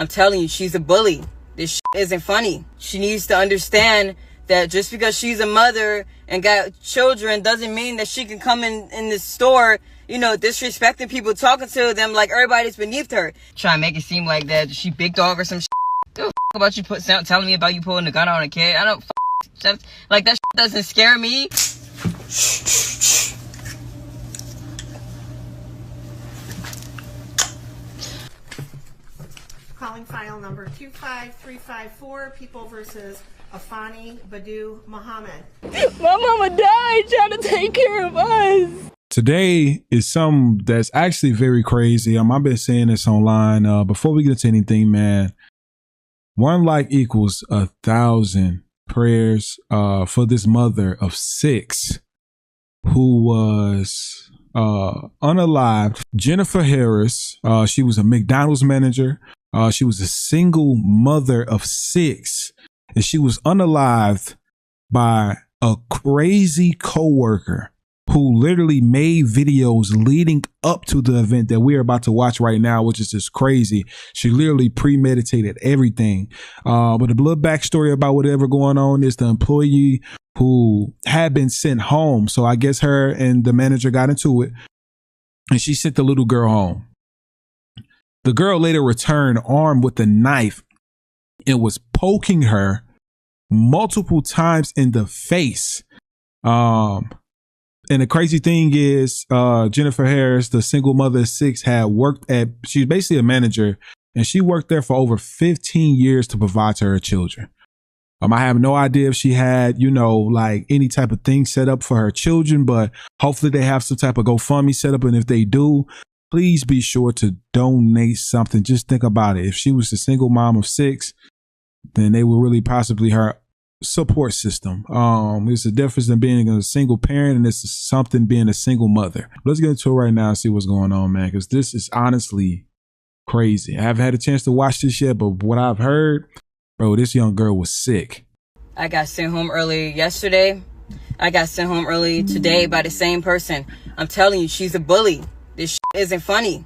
I'm telling you, she's a bully. This shit isn't funny. She needs to understand that just because she's a mother and got children doesn't mean that she can come in this store, you know, disrespecting people, talking to them like everybody's beneath her. Trying to make it seem like that she big dog or some shit. Give a f about you telling me about you pulling the gun on a kid. I don't like that shit doesn't scare me. Calling file number 25354, People versus Afani Badu Muhammad. My mama died trying to take care of us. Today is something that's actually very crazy. I've been saying this online. Before we get into anything, man, 1 like equals 1,000 prayers for this mother of 6 who was unalived. Jennifer Harris, she was a McDonald's manager. She was a single mother of 6, and she was unalived by a crazy coworker who literally made videos leading up to the event that we're about to watch right now, which is just crazy. She literally premeditated everything. But a little backstory about whatever going on is the employee who had been sent home. So I guess her and the manager got into it, and she sent the little girl home. The girl later returned armed with a knife and was poking her multiple times in the face. And the crazy thing is, Jennifer Harris, the single mother of 6, had worked she's basically a manager, and she worked there for over 15 years to provide to her children. I have no idea if she had, you know, like any type of thing set up for her children, but hopefully they have some type of GoFundMe set up. And if they do, please be sure to donate something. Just think about it. If she was a single mom of 6, then they were really possibly her support system. There's a difference in being a single parent, and it's something being a single mother. Let's get into it right now and see what's going on, man, because this is honestly crazy. I haven't had a chance to watch this yet, but what I've heard, bro, this young girl was sick. I got sent home early yesterday. I got sent home early today by the same person. I'm telling you, she's a bully. This shit isn't funny.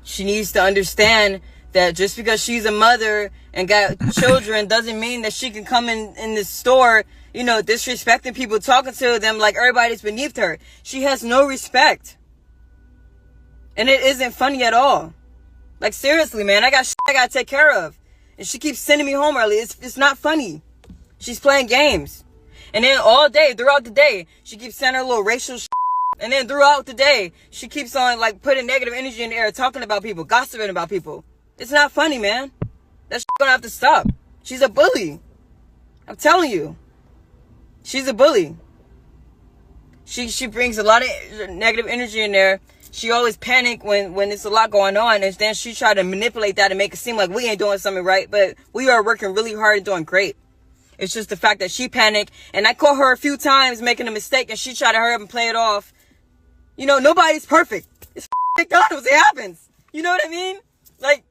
She needs to understand that just because she's a mother and got children doesn't mean that she can come in this store, you know, disrespecting people, talking to them like everybody's beneath her. She has no respect. And it isn't funny at all. Like, seriously, man, I got shit I gotta take care of. And she keeps sending me home early. It's not funny. She's playing games. And then all day, throughout the day, she keeps sending her little racial shit. And then throughout the day, she keeps on like putting negative energy in the air, talking about people, gossiping about people. It's not funny, man. That shit gonna have to stop. She's a bully. I'm telling you. She's a bully. She brings a lot of negative energy in there. She always panic when there's a lot going on, and then she try to manipulate that and make it seem like we ain't doing something right, but we are working really hard and doing great. It's just the fact that she panicked, and I caught her a few times making a mistake, and she tried to hurry up and play it off. You know, nobody's perfect. It's McDonald's. It happens. You know what I mean? Like,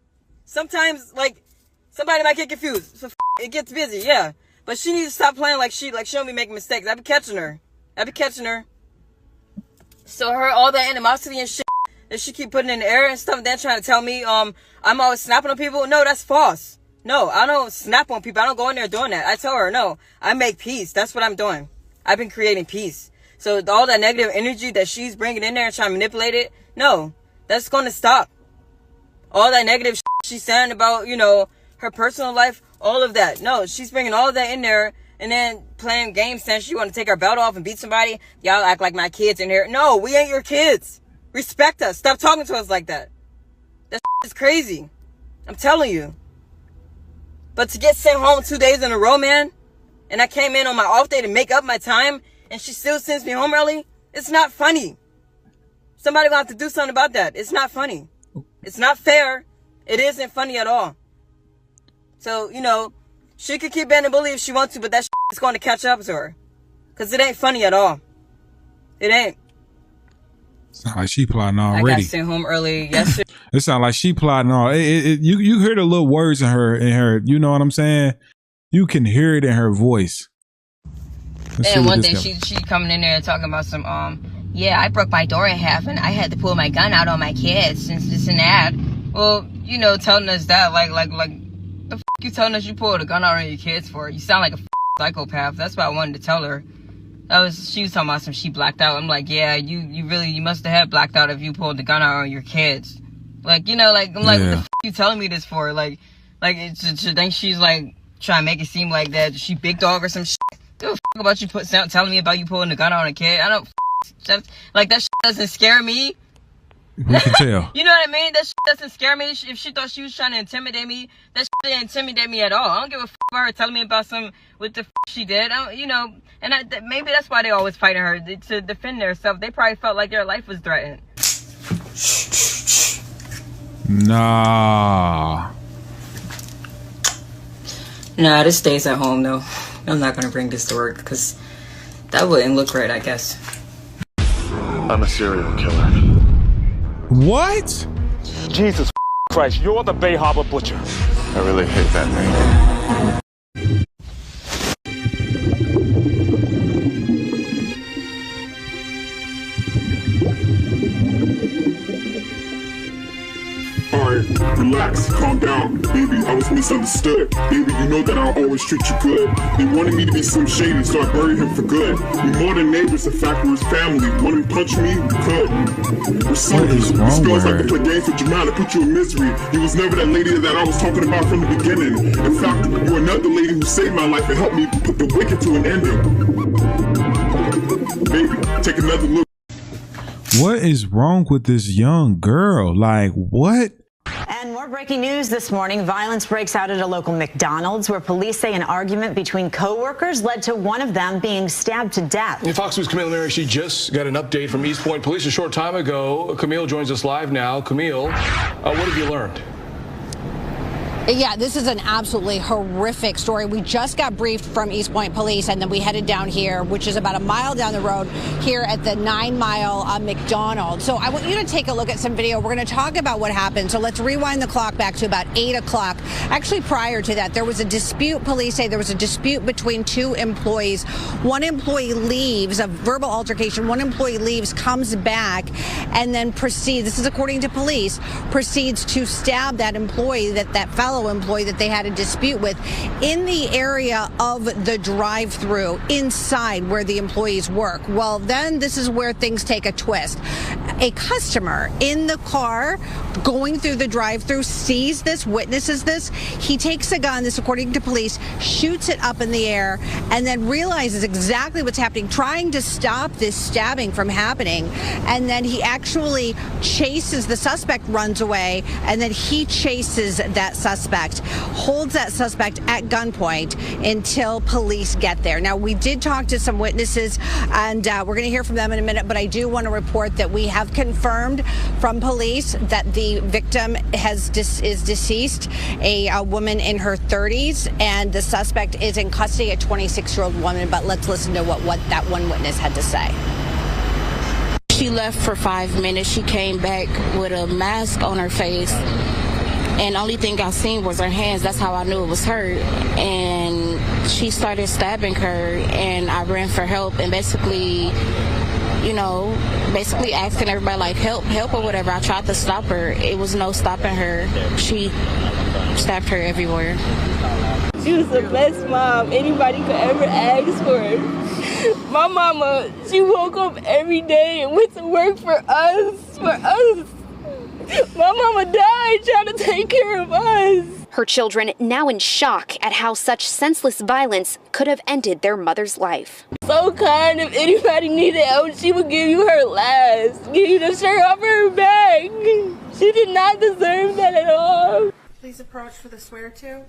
sometimes, like, somebody might get confused. So it gets busy, yeah. But she needs to stop playing like she don't be making mistakes. I be catching her. So all that animosity and shit that she keep putting in the air and stuff, and then trying to tell me, I'm always snapping on people. No, that's false. No, I don't snap on people. I don't go in there doing that. I tell her, no, I make peace. That's what I'm doing. I've been creating peace. So all that negative energy that she's bringing in there and trying to manipulate it, no, that's going to stop. All that negative shit she's saying about, you know, her personal life, all of that. No, she's bringing all of that in there and then playing games saying she want to take her belt off and beat somebody. Y'all act like my kids in here. No, we ain't your kids. Respect us. Stop talking to us like that. That shit is crazy. I'm telling you. But to get sent home 2 days in a row, man, and I came in on my off day to make up my time, and she still sends me home early, it's not funny. Somebody gonna have to do something about that. It's not funny. It's not fair. It isn't funny at all. So, you know, she could keep being a bully if she wants to, but that shit is going to catch up to her. Because it ain't funny at all. It ain't. Sound like she plotting already. I got sent home early yesterday. It sound like she plotting all. You hear the little words in her. You know what I'm saying? You can hear it in her voice. And one day she coming in there talking about some yeah, I broke my door in half and I had to pull my gun out on my kids since this and that. Well, you know, telling us that, like, the f you telling us you pulled a gun out on your kids for? You sound like a psychopath. That's what I wanted to tell her. She was talking about some, she blacked out. I'm like, yeah, you must have had blacked out if you pulled the gun out on your kids. Like, you know, like, I'm like, what the f you telling me this for? Like, then she's like, trying to make it seem like that she big dog or some shit. Give a f about you telling me about you pulling the gun out on a kid. I don't like, that shit doesn't scare me. We can tell. You know what I mean? That shit doesn't scare me. If she thought she was trying to intimidate me, that shit didn't intimidate me at all. I don't give a f about her telling me about what the f she did. You know, and maybe that's why they always fighting her, to defend themselves. They probably felt like their life was threatened. Nah, this stays at home though. I'm not gonna bring this to work because that wouldn't look right, I guess. I'm a serial killer. what? Jesus Christ, you're the Bay Harbor Butcher. I really hate that name. Alright, relax, calm down, baby, I was misunderstood. Baby, you know that I'll always treat you good. They wanted me to be Slim Shady, so I buried him for good. We more than neighbors, in fact, we're his family. Want to punch me? You could. We're soldiers. These girls like to play games with your mind and put you in misery. You was never that lady that I was talking about from the beginning. In fact, you're another lady who saved my life and helped me put the wicked to an ending. Baby, take another look. What is wrong with this young girl? Like, what? And more breaking news this morning. Violence breaks out at a local McDonald's where police say an argument between co-workers led to one of them being stabbed to death. Fox News' Camille Mary, she just got an update from East Point Police a short time ago. Camille joins us live now. Camille, what have you learned? Yeah, this is an absolutely horrific story. We just got briefed from East Point Police, and then we headed down here, which is about a mile down the road, here at the 9 Mile McDonald's. So I want you to take a look at some video. We're going to talk about what happened. So let's rewind the clock back to about 8 o'clock. Actually, prior to that, there was a dispute. Police say there was a dispute between two employees. One employee leaves, a verbal altercation. One employee leaves, comes back, and then proceeds, this is according to police, proceeds to stab that employee, that fellow employee that they had a dispute with, in the area of the drive-through inside where the employees work. Well, then this is where things take a twist. A customer in the car going through the drive-through sees this, witnesses this. He takes a gun, this according to police, shoots it up in the air, and then realizes exactly what's happening, trying to stop this stabbing from happening. And then he actually chases the suspect, runs away, and then he chases that suspect, holds that suspect at gunpoint until police get there. Now, we did talk to some witnesses, and we're going to hear from them in a minute, but I do want to report that we have confirmed from police that the victim is deceased, a woman in her 30s, and the suspect is in custody, a 26-year-old woman. But let's listen to what that one witness had to say. She left for 5 minutes. She came back with a mask on her face, and the only thing I seen was her hands. That's how I knew it was her. And she started stabbing her, and I ran for help, and basically asking everybody, like, help or whatever. I tried to stop her. It was no stopping her. She stabbed her everywhere. She was the best mom anybody could ever ask for. My mama, she woke up every day and went to work for us. My mama died trying to take care of us. Her children now in shock at how such senseless violence could have ended their mother's life. So kind, if anybody needed help, she would give you her last, give you the shirt off her back. She did not deserve that at all. Please approach for the swear to.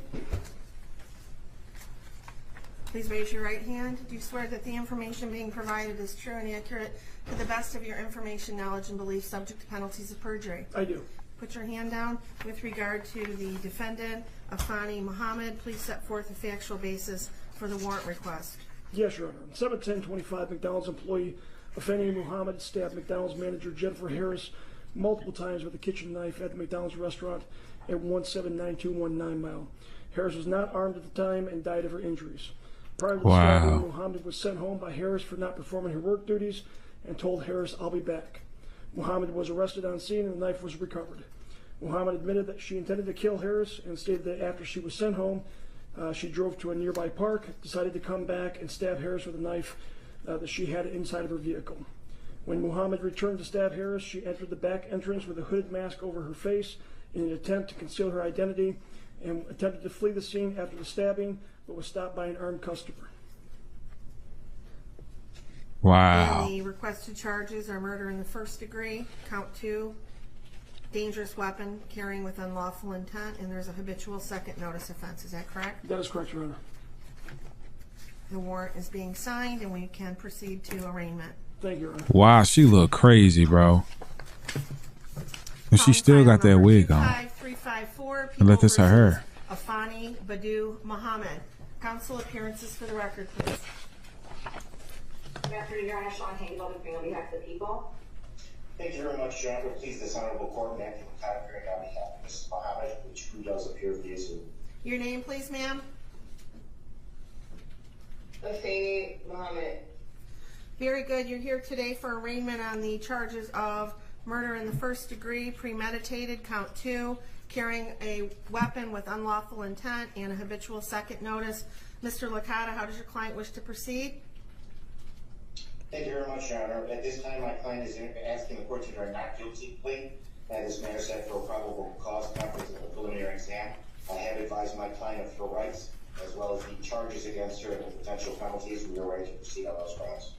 Please raise your right hand. Do you swear that the information being provided is true and accurate to the best of your information, knowledge, and belief, subject to penalties of perjury? I do. Put your hand down. With regard to the defendant, Afani Muhammad, please set forth a factual basis for the warrant request. Yes, Your Honor. On 7/10/25, McDonald's employee Afani Muhammad stabbed McDonald's manager Jennifer Harris multiple times with a kitchen knife at the McDonald's restaurant at 179219 Mile. Harris was not armed at the time and died of her injuries. Prior to the stabbing, Muhammad was sent home by Harris for not performing her work duties and told Harris, "I'll be back." Muhammad was arrested on scene and the knife was recovered. Muhammad admitted that she intended to kill Harris and stated that after she was sent home, she drove to a nearby park, decided to come back and stab Harris with a knife that she had inside of her vehicle. When Muhammad returned to stab Harris, she entered the back entrance with a hooded mask over her face in an attempt to conceal her identity and attempted to flee the scene after the stabbing, but was stopped by an armed customer. Wow. And the requested charges are murder in the first degree, count 2, dangerous weapon, carrying with unlawful intent, and there's a habitual second notice offense. Is that correct? That is correct, Your Honor. The warrant is being signed, and we can proceed to arraignment. Thank you, Your Honor. Wow, she look crazy, bro. And she still got that wig on. 5354, And let this her hair. Afani Badu Muhammad. Counsel appearances for the record, please. Good afternoon, Your Honor. Sean Haney, on behalf of the people. Thank you very much, Your Honor. Please, this honorable court, Matthew McConnell, appearing on behalf of Mrs. Muhammad, who does appear via Zoom. Your name, please, ma'am. Afani Muhammad. Very good. You're here today for arraignment on the charges of murder in the first degree, premeditated, count 2, carrying a weapon with unlawful intent, and a habitual second notice. Mr. Licata, how does your client wish to proceed? Thank you very much, Your Honor. At this time, my client is asking the court to enter a not guilty plea. This matter set for a probable cause conference of the preliminary exam. I have advised my client of her rights, as well as the charges against her and the potential penalties. We are ready to proceed on those grounds.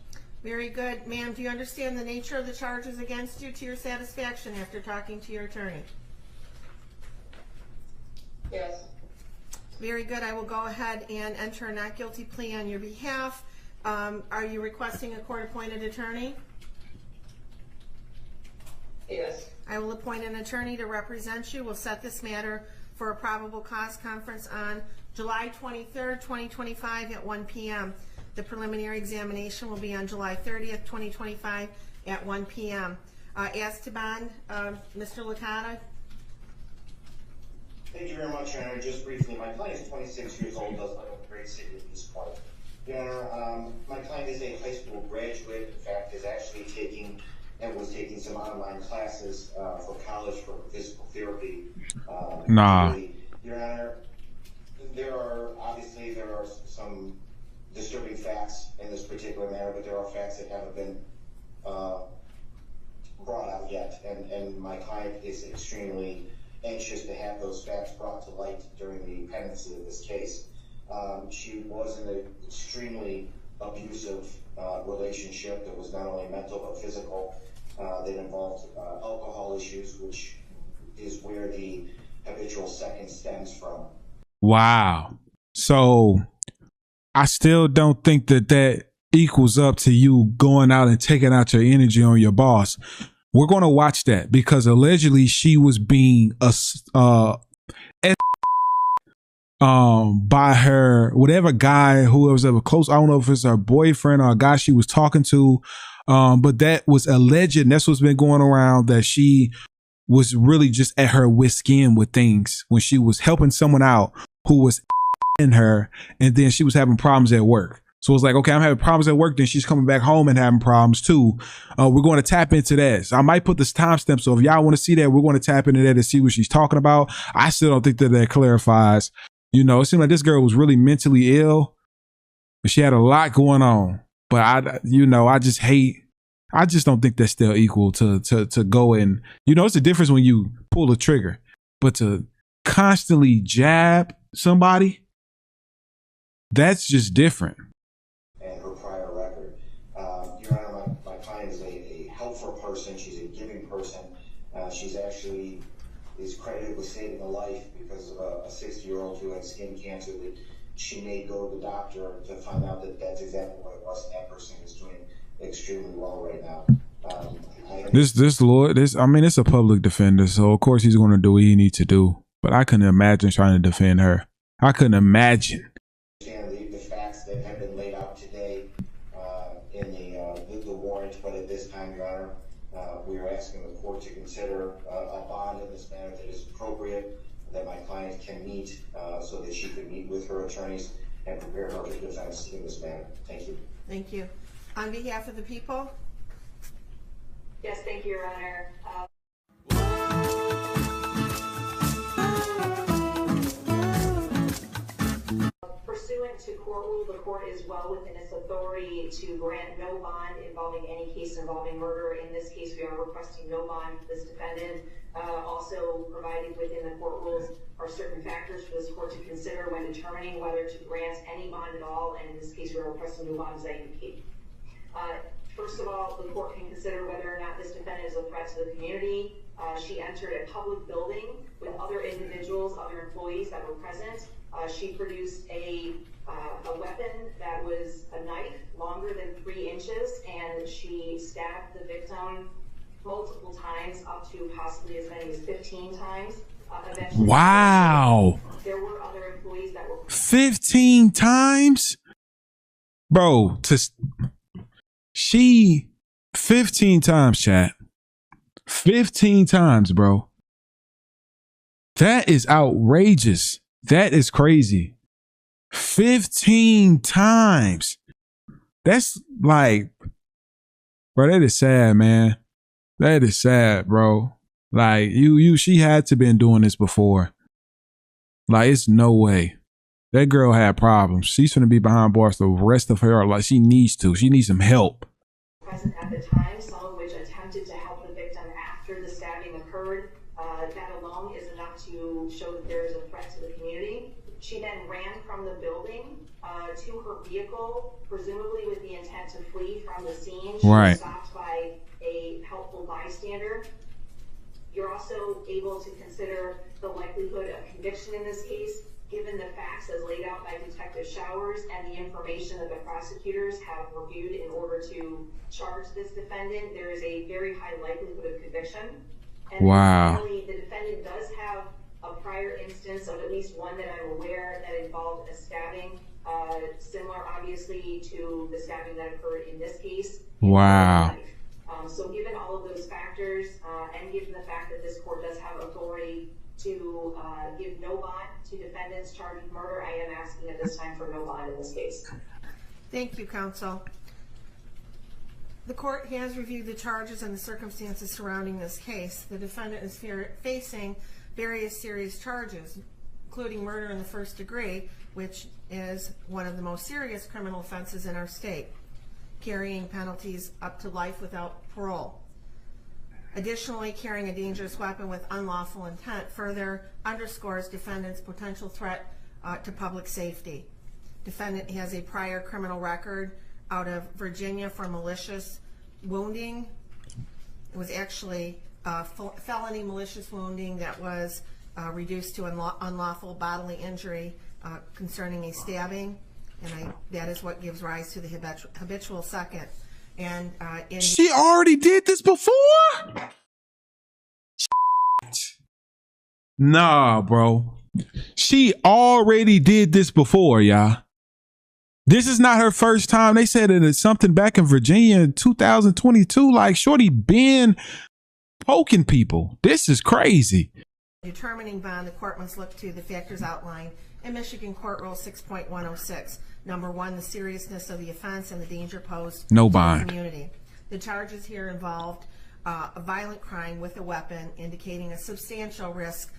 Very good. Ma'am, do you understand the nature of the charges against you to your satisfaction after talking to your attorney? Yes. Very good. I will go ahead and enter a not guilty plea on your behalf. Are you requesting a court-appointed attorney? Yes. I will appoint an attorney to represent you. We'll set this matter for a probable cause conference on July 23rd, 2025 at 1 p.m. The preliminary examination will be on July 30th, 2025 at 1 p.m. As to bond, Mr. Licata. Thank you very much, Your Honor. Just briefly, my client is 26 years old, does live in the great city of East Point. Your Honor, my client is a high school graduate. In fact, is actually taking and was taking some online classes for college for physical therapy. Your Honor, there are some disturbing facts in this particular matter, but there are facts that haven't been brought out yet, and my client is extremely anxious to have those facts brought to light during the pendency of this case. She was in an extremely abusive relationship that was not only mental but physical, that involved alcohol issues, which is where the habitual second stems from. Wow. So I still don't think that equals up to you going out and taking out your energy on your boss. We're going to watch that because allegedly she was being by her whatever guy who was ever close. I don't know if it's her boyfriend or a guy she was talking to, but that was alleged, and that's what's been going around, that she was really just at her wit's end with things when she was helping someone out who was in her, and then she was having problems at work. So it's like, okay, I'm having problems at work, then she's coming back home and having problems too. We're going to tap into that. So I might put this timestamp, so if y'all want to see that, we're going to tap into that to see what she's talking about. I still don't think that clarifies. You know, it seemed like this girl was really mentally ill, but she had a lot going on. But I just don't think that's still equal to go and, it's a difference when you pull a trigger, but to constantly jab somebody, that's just different. And her prior record. Your Honor, my client is a helpful person. She's a giving person. She's actually is credited with saving a life because of a 60-year-old who had skin cancer that she may go to the doctor to find out that that's exactly what it was. And that person is doing extremely well right now. It's a public defender, so of course he's going to do what he needs to do. But I couldn't imagine trying to defend her. I couldn't imagine. The facts that have been laid out today in the warrant, but at this time, Your Honor, we are asking the court to consider a bond in this manner that is appropriate, that my client can meet, so that she could meet with her attorneys and prepare her defense in this manner. Thank you. Thank you. On behalf of the people? Yes, thank you, Your Honor. court ruled the court is well within its authority to grant no bond involving any case involving murder. In this case, we are requesting no bond for this defendant. Also provided within the court rules are certain factors for this court to consider when determining whether to grant any bond at all, and in this case, we are requesting no bond as I indicate. First of all, the court can consider whether or not this defendant is a threat to the community. She entered a public building with other individuals, other employees that were present. She produced a weapon that was a knife longer than 3 inches, and she stabbed the victim multiple times, up to possibly as many as 15 times. Wow. There were other employees that were 15 times? Bro, she 15 times, chat. 15 times, bro. That is outrageous. That is crazy. 15 times. That's like, bro, that is sad, man. That is sad, bro. Like, she had to been doing this before. Like, it's no way. That girl had problems. She's gonna be behind bars the rest of her life. She needs to. She needs some help. Present at the time, some of which attempted to help the victim after the stabbing occurred. That alone is enough to show that there is a threat to the community. She then ran from the building to her vehicle, presumably with the intent to flee from the scene. She was stopped by a helpful bystander. You're also able to consider the likelihood of conviction in this case, given the facts as laid out by Detective Showers and the information that the prosecutors have reviewed in order to charge this defendant. There is a very high likelihood of conviction. And finally, the defendant does have a prior instance of at least one that I'm aware that involved a stabbing, similar obviously to the stabbing that occurred in this case. Wow. So given all of those factors, and given the fact that this court does have authority to give no bond to defendants charged with murder, I am asking at this time for no bond in this case. Thank you, counsel. The court has reviewed the charges and the circumstances surrounding this case. The defendant is facing various serious charges, including murder in the first degree, which is one of the most serious criminal offenses in our state, carrying penalties up to life without parole. Additionally, carrying a dangerous weapon with unlawful intent further underscores defendant's potential threat to public safety. Defendant has a prior criminal record out of Virginia for malicious wounding. It was actually felony malicious wounding that was reduced to unlawful bodily injury concerning a stabbing, and that is what gives rise to the habitual second. And she already did this before? Nah, bro. She already did this before, y'all. This is not her first time. They said it is something back in Virginia in 2022. Like, shorty been poking people. This is crazy. Determining bond, the court must look to the factors outlined in Michigan Court Rule 6.106. Number 1, the seriousness of the offense and the danger posed to the community. The charges here involved a violent crime with a weapon, indicating a substantial risk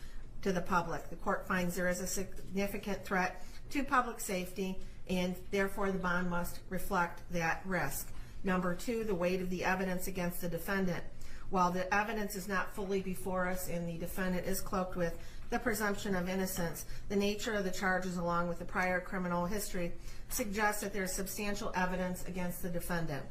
to the public. The court finds there is a significant threat to public safety, and therefore the bond must reflect that risk. Number 2, the weight of the evidence against the defendant. While the evidence is not fully before us and the defendant is cloaked with the presumption of innocence, the nature of the charges along with the prior criminal history suggests that there is substantial evidence against the defendant.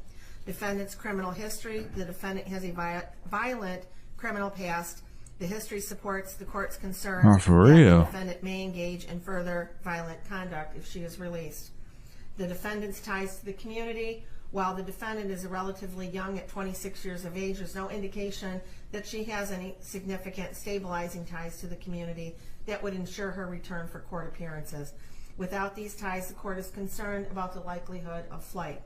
Defendant's criminal history: the defendant has a violent criminal past. The history supports the court's concern that the defendant may engage in further violent conduct if she is released. The defendant's ties to the community: while the defendant is relatively young at 26 years of age, there's no indication that she has any significant stabilizing ties to the community that would ensure her return for court appearances. Without these ties, the court is concerned about the likelihood of flight.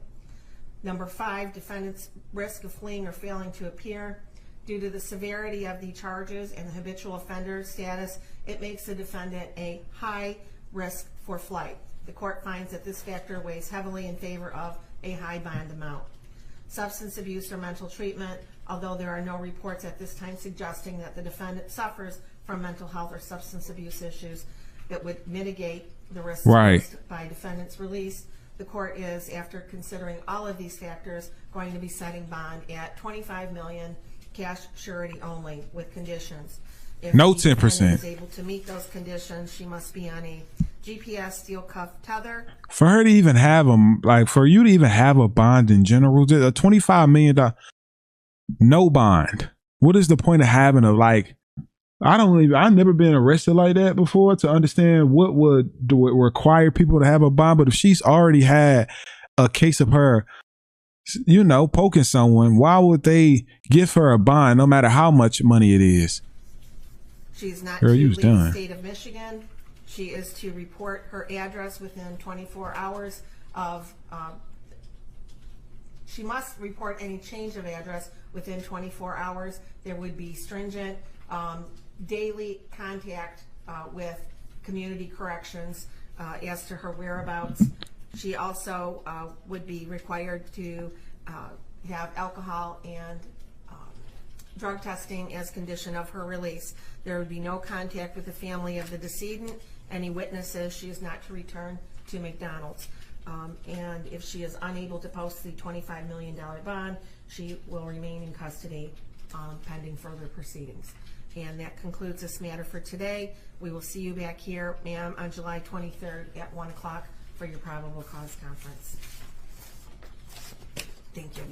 Number 5, defendant's risk of fleeing or failing to appear. Due to the severity of the charges and the habitual offender status, it makes the defendant a high risk for flight. The court finds that this factor weighs heavily in favor of a high bond amount. Substance abuse or mental treatment: although there are no reports at this time suggesting that the defendant suffers from mental health or substance abuse issues, that would mitigate the risks Right. posed by defendant's release. The court is, after considering all of these factors, going to be setting bond at $25 million, cash surety only, with conditions. If No the defendant 10%. is able to meet those conditions, she must be on a GPS steel cuff tether. For her to even have for you to even have a bond in general, a $25 million, no bond. What is the point of having I've never been arrested like that before to understand what would require people to have a bond. But if she's already had a case of her, poking someone, why would they give her a bond no matter how much money it is? She's not Girl, to you leave was done. the state of Michigan. She is to report her address within 24 hours of, she must report any change of address within 24 hours. There would be stringent daily contact with community corrections as to her whereabouts. She also would be required to have alcohol and drug testing as condition of her release. There would be no contact with the family of the decedent. Any witnesses, she is not to return to McDonald's. And if she is unable to post the $25 million bond, she will remain in custody pending further proceedings. And that concludes this matter for today. We will see you back here, ma'am, on July 23rd at 1 o'clock for your probable cause conference. Thank you.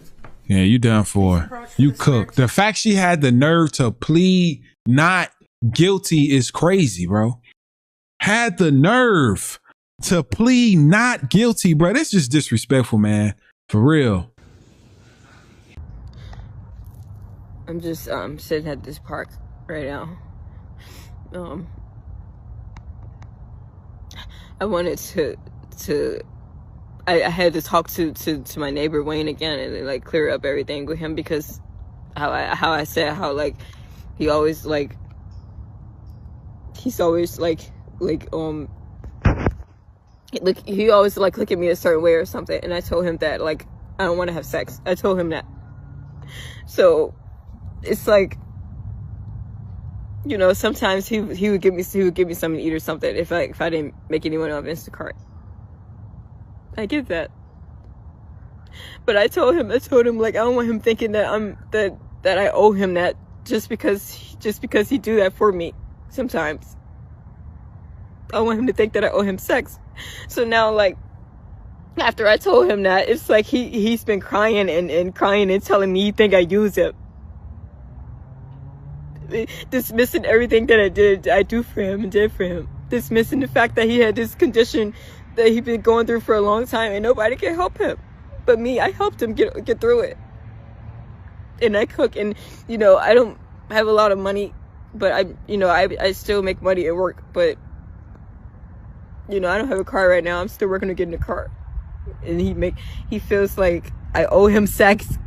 Yeah, you done for. You cooked. The fact she had the nerve to plead not guilty is crazy, bro. Had the nerve to plead not guilty, bro. That's just disrespectful, man. For real. I'm just sitting at this park right now. I wanted to I had to talk to my neighbor Wayne again and like clear up everything with him, because how I said how like he always like he always like look at me a certain way or something, and I told him that like I don't want to have sex. I told him that. So it's like, sometimes he would give me something to eat or something if I didn't make anyone on Instacart. I get that, but I told him like I don't want him thinking that that I owe him that just because he do that for me. Sometimes I want him to think that I owe him sex. So now, like, after I told him that, it's like he's been crying and crying and telling me he think I use him, dismissing everything that I do for him and did for him, dismissing the fact that he had this condition that he'd been going through for a long time and nobody can help him but me. I helped him get through it, and I cook, and I don't have a lot of money, but I still make money at work, but I don't have a car right now. I'm still working to get in a car, and he feels like I owe him sex,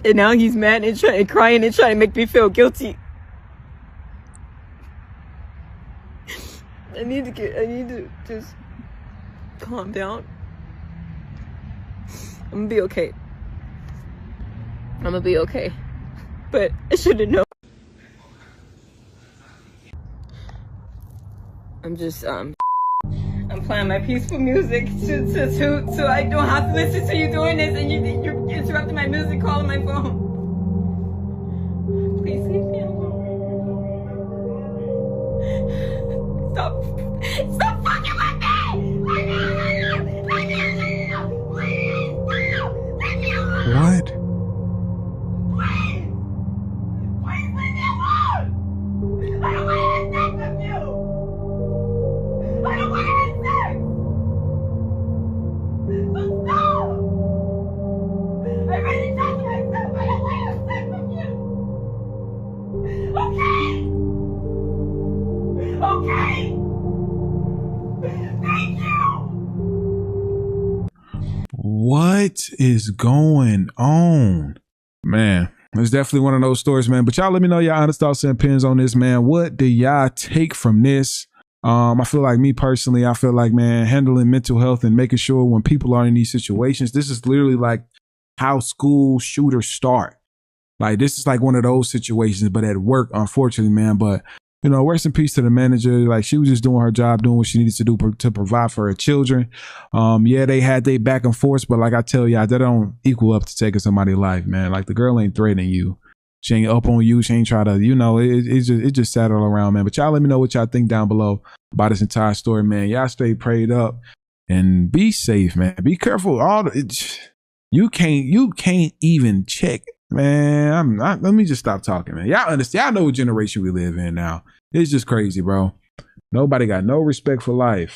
and now he's mad and crying and trying to make me feel guilty. I need to just calm down. I'm gonna be okay. But I should have known. I'm just I'm playing my peaceful music so I don't have to listen to you doing this, and you're interrupting my music, calling my phone. Please leave me alone. Stop fucking with me! What? What is going on? Man, it's definitely one of those stories, man. But y'all let me know your honest thoughts and opinions on this, man. What do y'all take from this? I feel like me personally, man, handling mental health and making sure when people are in these situations, this is literally like how school shooters start. Like, this is like one of those situations, but at work, unfortunately, man. But You know, rest in peace to the manager. Like, she was just doing her job, doing what she needed to do to provide for her children. Yeah, they had their back and forth, but like I tell y'all, that don't equal up to taking somebody's life, man. Like, the girl ain't threatening you. She ain't up on you. She ain't try to, you know, it just sat all around, man. But y'all let me know what y'all think down below about this entire story, man. Y'all stay prayed up and be safe, man. Be careful. You can't even check. Man, let me just stop talking, man. Y'all understand? Y'all know what generation we live in now. It's just crazy, bro. Nobody got no respect for life.